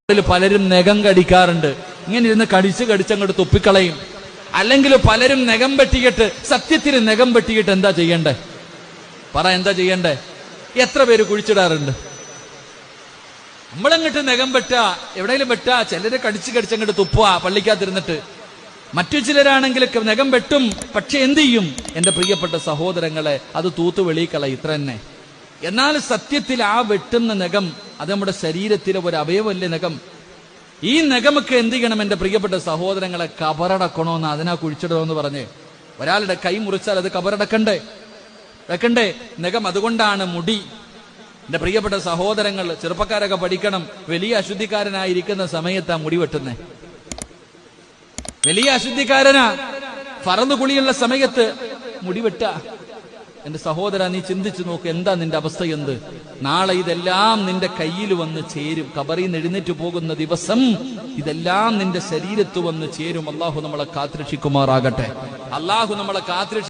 പലരും നഖം കടിക്കാറുണ്ട്. ഇങ്ങനെ ഇരുന്ന് കടിച്ചങ്ങോട്ട് തുപ്പിക്കളയും. അല്ലെങ്കിൽ പലരും നഖം വെട്ടിയിട്ട്, സത്യത്തിൽ നഖം വെട്ടിയിട്ട് എന്താ ചെയ്യണ്ടേ? എന്താ ചെയ്യണ്ടേ? എത്ര പേര് കുഴിച്ചിടാറുണ്ട്? നമ്മളങ്ങോട്ട് നഖം വെട്ടുക, എവിടെയെങ്കിലും വെട്ടുക, ചിലര് കടിച്ചങ്ങോട്ട് തുപ്പുക പള്ളിക്കകത്തിരുന്നിട്ട്. മറ്റു ചിലരാണെങ്കിൽ നഖം വെട്ടും, പക്ഷെ എന്ത് ചെയ്യും? എന്റെ പ്രിയപ്പെട്ട സഹോദരങ്ങളെ, അത് തൂത്തു വെളിക്കളയും, ഇത്ര തന്നെ. എന്നാൽ സത്യത്തിൽ ആ വെട്ടുന്ന നഖം അത് നമ്മുടെ ശരീരത്തിലെ ഒരു അവയവല്ലേ നഖം. ഈ നഖമൊക്കെ എന്ത് ചെയ്യണം എന്റെ പ്രിയപ്പെട്ട സഹോദരങ്ങളെ? കബറടക്കണോന്ന്, അതിനാ കുഴിച്ചിടണമെന്ന് പറഞ്ഞ്. ഒരാളുടെ കൈ മുറിച്ചാൽ അത് കബറടക്കണ്ടേ? വെക്കണ്ടേ? നഖം അതുകൊണ്ടാണ് മുടി. എന്റെ പ്രിയപ്പെട്ട സഹോദരങ്ങൾ, ചെറുപ്പക്കാരൊക്കെ പഠിക്കണം. വലിയ അശുദ്ധിക്കാരനായിരിക്കുന്ന സമയത്താ മുടി വെട്ടുന്നേ. വലിയ അശുദ്ധിക്കാരനാ, ഫറദ് കുളിയുള്ള സമയത്ത് മുടി വെട്ട. എന്റെ സഹോദര, നീ ചിന്തിച്ചു നോക്ക്, എന്താ നിന്റെ അവസ്ഥ? എന്ത്? നാളെ ഇതെല്ലാം നിന്റെ കയ്യിൽ വന്ന് ചേരും. ഖബറിൽ നിന്ന് എഴുന്നേറ്റ് പോകുന്ന ദിവസം ഇതെല്ലാം നിന്റെ ശരീരത്ത് വന്ന് ചേരും. അള്ളാഹു നമ്മളെ കാത്തുരക്ഷിക്കുമാറാകട്ടെ. അള്ളാഹു നമ്മളെ കാത്തുരക്ഷ